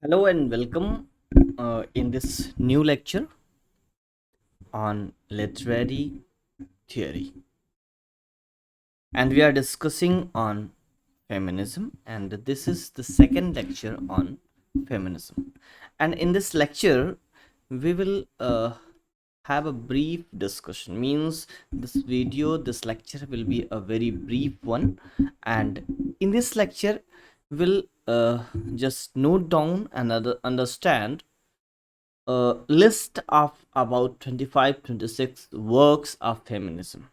Hello and welcome in this new lecture on literary theory. And we are discussing on feminism, and this is the second lecture on feminism. And in this lecture, we will have a brief discussion. Means this lecture will be a very brief one, and in this lecture, we'll just note down and understand a list of about 25-26 works of feminism.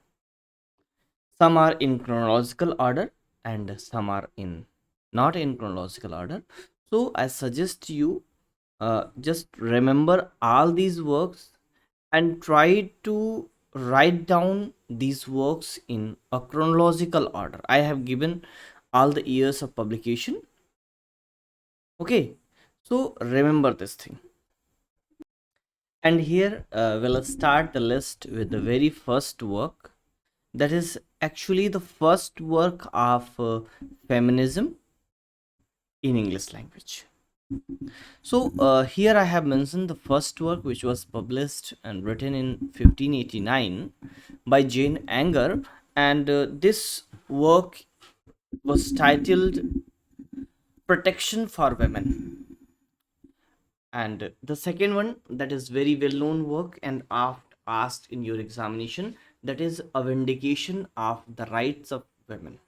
Some are in chronological order and some are in not in chronological order. So I suggest you just remember all these works and try to write down these works in a chronological order. I have given all the years of publication. Okay, so remember this thing. And here we'll start the list with the very first work, that is actually the first work of feminism in English language. So here I have mentioned the first work, which was published and written in 1589 by Jane Anger, and this work was titled Protection for Women. And the second one, that is very well known work and oft asked in your examination, that is A Vindication of the Rights of Women,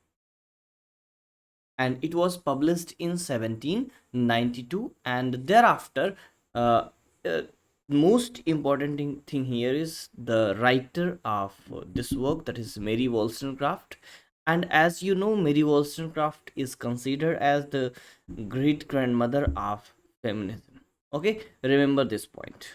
and it was published in 1792. And thereafter uh, most important thing here is the writer of this work, that is Mary Wollstonecraft. And as you know, Mary Wollstonecraft is considered as the great grandmother of feminism. Okay, remember this point.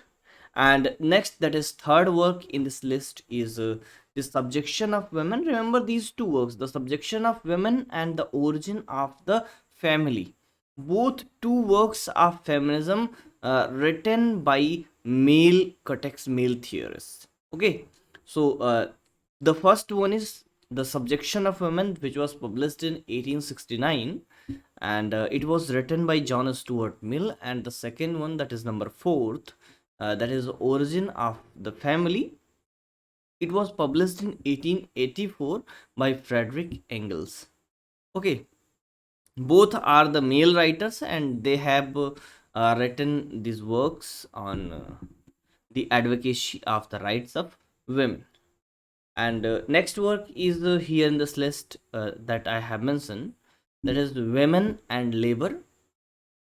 And next, that is third work in this list, is the subjection of women. Remember these two works, the subjection of women and the origin of the family, both two works of feminism written by male cortex male theorists. Okay, so the first one is the subjection of women, which was published in 1869, and it was written by John Stuart Mill. And the second one, that is number fourth, that is origin of the family, it was published in 1884 by Frederick Engels. Okay, both are the male writers, and they have written these works on the advocacy of the rights of women. And next work is here in this list that I have mentioned, that is Women and Labor.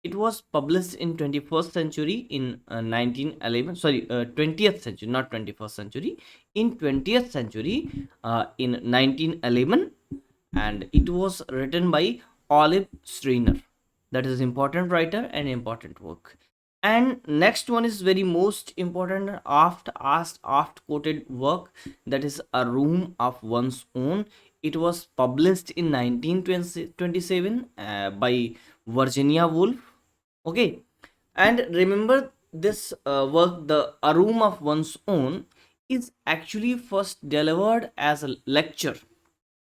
It was published in 21st century in 1911, sorry, 20th century, not 21st century, in 20th century, in 1911. And it was written by Olive Schreiner. That is important writer and important work. And next one is very most important, oft asked, oft quoted work, that is A Room of One's Own. It was published in 1927 by Virginia Woolf. Okay, and remember this work, the A Room of One's Own, is actually first delivered as a lecture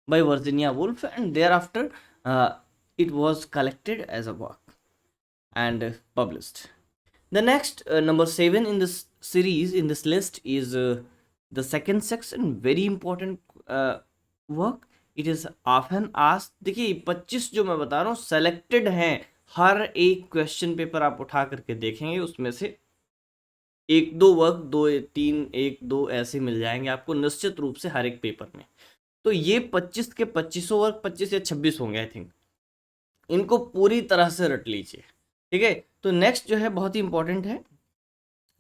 by Virginia Woolf, and thereafter it was collected as a work and published. The next, number 7 in this series, in this list, is the second section, very important work. It is often asked. देखिए 25 जो मैं बता रहा हूँ selected हैं, हर एक question paper आप उठा करके देखेंगे, उसमें से एक दो वर्क, दो तीन, एक दो ऐसे मिल जाएंगे आपको निश्चित रूप से हर एक पेपर में. तो ये 25 के 25 वर्क, 25 या 26 होंगे आई थिंक, इनको पूरी तरह से रट लीजिए. ठीक है, तो नेक्स्ट जो है बहुत ही इंपॉर्टेंट है,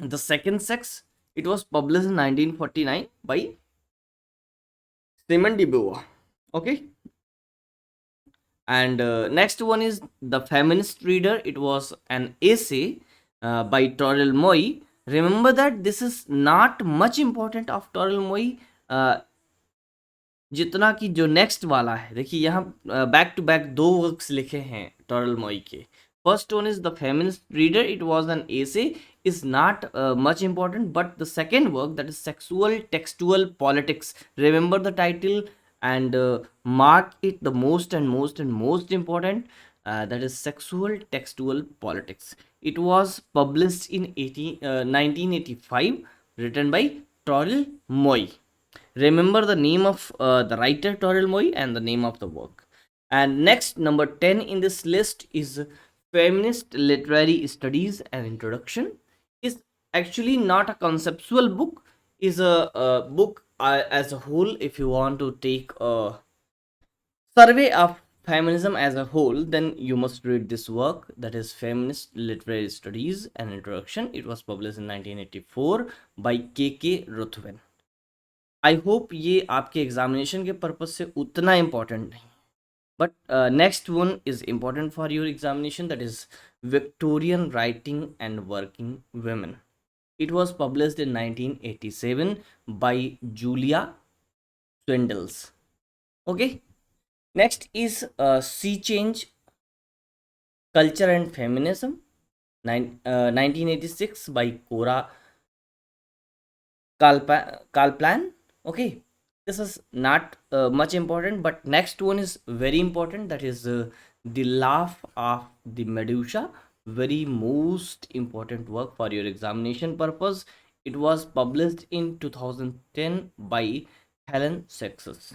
the second sex. It was publish in 1949 by Simone de Beauvoir. Okay, and next one is The Feminist Reader. It was an essay by Toril Moi. Remember that this is not much important of Toril Moi जितना कि जो next वाला है. देखिए यहाँ back to back दो works लिखे हैं टॉरल मॉई के. First one is the feminist reader. It was an essay, is not much important, but the second work, that is Sexual Textual Politics, remember the title and mark it the most and most and most important. that is Sexual Textual Politics. It was published in 1985, written by Toril Moi. Remember the name of the writer Toril Moi and the name of the work. And next, number 10 in this list is Feminist Literary Studies and Introduction. Is actually not a conceptual book, is a book as a whole. If you want to take a survey of feminism as a whole, then you must read this work, that is Feminist Literary Studies and Introduction. It was published in 1984 by K.K. Ruthven. I hope ये आपके examination के purpose से उतना important नहीं, but next one is important for your examination, that is Victorian writing and working women. It was published in 1987 by Julia Swindles. Okay. Next is Sea Change, Culture and Feminism, 1986 by Cora Kalplan. Okay, this is not much important, but next one is very important, that is The Laugh of the Medusa. Very most important work for your examination purpose. It was published in 2010 by Helen Sexes.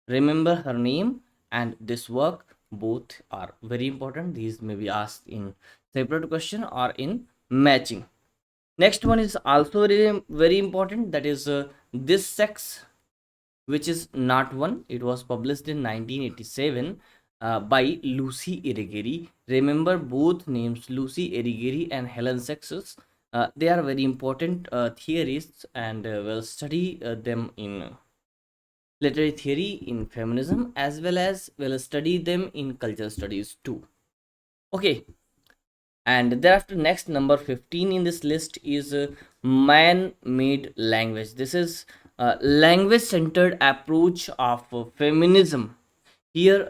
Remember her name and this work, both are very important. These may be asked in separate question or in matching. Next one is also very important, that is This Sex, which is not one. It was published in 1987 by Lucy Irigaray. Remember both names, Lucy Irigaray and Helen Sexes. They are very important theorists, and we'll study them in literary theory in feminism, as well as we'll study them in cultural studies too. Okay. And thereafter, next, number 15 in this list is man-made language. This is language-centered approach of feminism. Here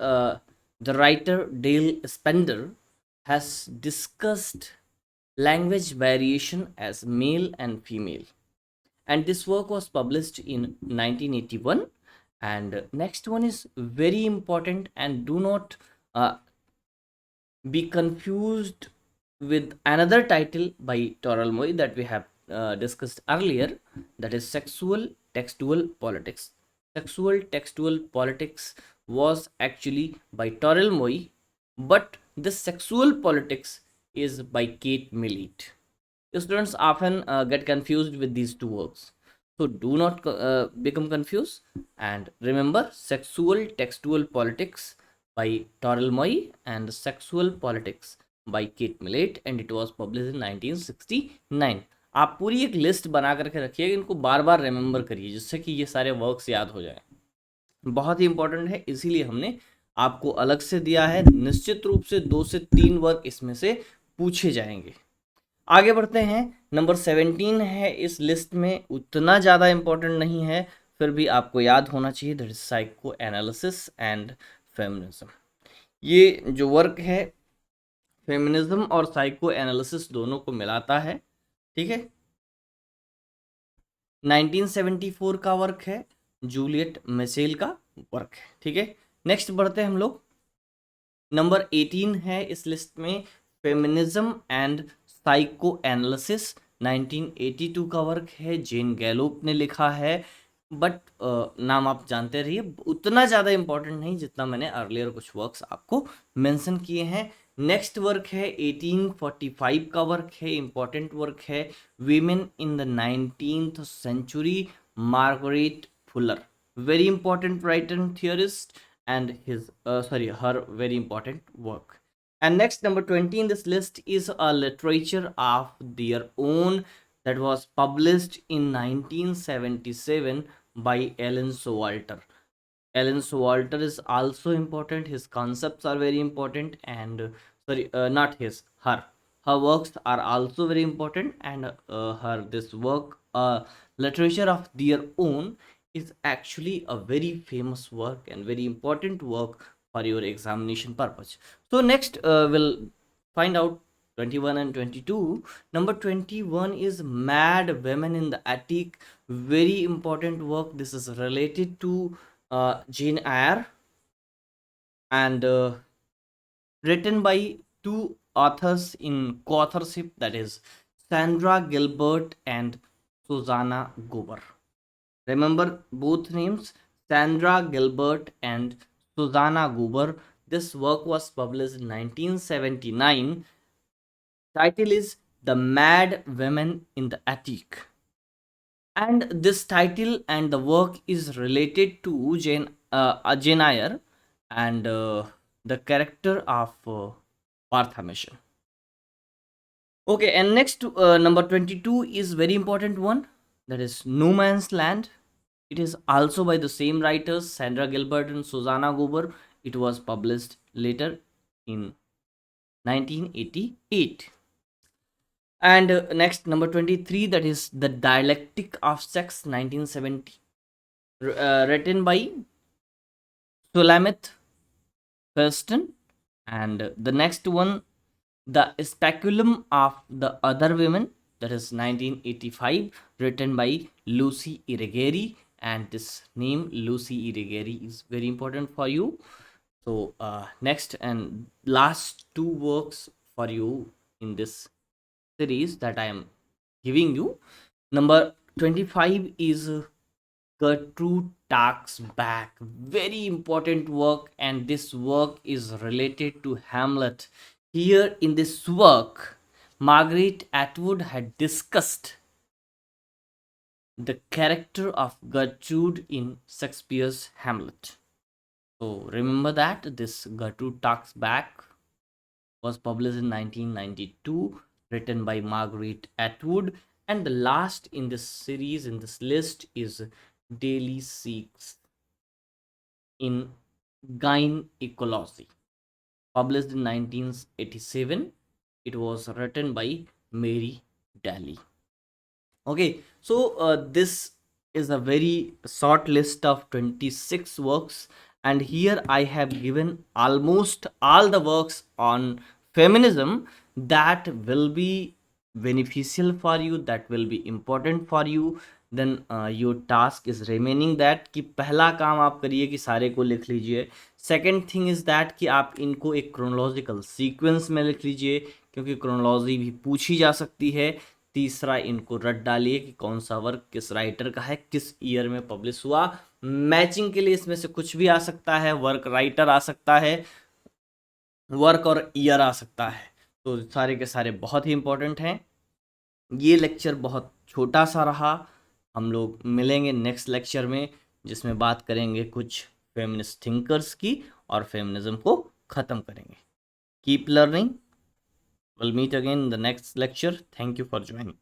the writer Dale Spender has discussed language variation as male and female, and this work was published in 1981. And next one is very important, and do not be confused with another title by Toril Moi that we have discussed earlier, that is Sexual Textual Politics. Sexual Textual Politics was actually by Toril Moi, but this Sexual Politics is by Kate Millett. Students often get confused with these two works, so do not become confused, and remember Sexual Textual Politics by Toril Moi and Sexual Politics by Kate Millett, and it was published in 1969. आप पूरी एक list बना करके रखिएगा, इनको बार बार remember करिए जिससे कि ये सारे वर्क्स याद हो जाए, बहुत ही इंपॉर्टेंट है, इसीलिए हमने आपको अलग से दिया है। निश्चित रूप से 2 से 3 वर्क इसमें से पूछे जाएंगे। आगे बढ़ते हैं, नंबर 17 है इस लिस्ट में, उतना ज़्यादा इंपॉर्टेंट नहीं है, फिर भी आपको याद होना चाहिए, that is psycho analysis and feminism. ये जो वर्क है फेमिनिज्म और साइको एनालिसिस दोनों को मिलाता है, ठीक है। 1974 का वर्क है, जूलियट मिशेल का वर्क है, ठीक है। नेक्स्ट बढ़ते हैं हम लोग, नंबर 18 है इस लिस्ट में, फेमिनिज्म एंड साइको एनालिसिस, 1982 का वर्क है, जेन गैलोप ने लिखा है, बट नाम आप जानते रहिए, उतना ज़्यादा इंपॉर्टेंट नहीं जितना मैंने अर्लियर कुछ वर्क्स आपको मेंशन किए हैं। नेक्स्ट वर्क है 1845 का वर्क है, इंपॉर्टेंट वर्क है, women in the 19th century, Margaret Fuller, very important writer and theorist, and her very important work. And next, number 20 in this list is a literature of their own that was published in 1977 by Alan Sowalter. Alan Sowalter is also important, his concepts are very important, and not his, her works are also very important, and her this work, literature of their own, is actually a very famous work and very important work for your examination purpose. So next, we'll find out 21 and 22. Number 21 is Mad Women in the Attic, very important work. This is related to Jane Eyre, and written by two authors in co-authorship, that is Sandra Gilbert and Susanna Gober. Remember both names, Sandra Gilbert and Susanna Gober. This work was published in 1979. Title is The Mad Women in the Attic. And this title and the work is related to Jane Eyre and the character of Partha Mission. Okay, and next number 22 is very important one, that is No Man's Land. It is also by the same writers, Sandra Gilbert and Susanna Gober. It was published later in 1988. And next number 23, that is The Dialectic of Sex, 1970, written by Sulamith Thurston. And the next one, The Speculum of the Other Women, that is 1985, written by Lucy Irigaray. And this name Lucy Irigaray is very important for you. So next and last two works for you in this series that I am giving you. Number 25 is Gertrude Talks Back. Very important work, and this work is related to Hamlet. Here in this work, Margaret Atwood had discussed the character of Gertrude in Shakespeare's Hamlet. So remember that this Gertrude Talks Back was published in 1992, written by Margaret Atwood. And the last in this series, in this list, is Daily Seeks in Gynecology, published in 1987. It was written by Mary Daly. Okay, so this is a very short list of 26 works, and here I have given almost all the works on feminism that will be beneficial for you, that will be important for you. Then your task is remaining that कि पहला काम आप करिए कि सारे को लिख लीजिए. सेकेंड थिंग इज दैट कि आप इनको एक क्रोनोलॉजिकल सीक्वेंस में लिख लीजिए, क्योंकि क्रोनोलॉजी भी पूछी जा सकती है. तीसरा, इनको रट डालिए कि कौन सा वर्क किस राइटर का है, किस ईयर में पब्लिश हुआ. मैचिंग के लिए इसमें से कुछ भी आ सकता है, वर्क राइटर आ सकता है, वर्क और ईयर आ सकता है. तो सारे के सारे बहुत ही इंपॉर्टेंट हैं. ये लेक्चर बहुत छोटा सा रहा. हम लोग मिलेंगे नेक्स्ट लेक्चर में, जिसमें बात करेंगे कुछ फेमिनिस्ट थिंकर्स की और फेमिनिज्म को ख़त्म करेंगे. Keep learning. We'll meet again in the next lecture. Thank you for joining.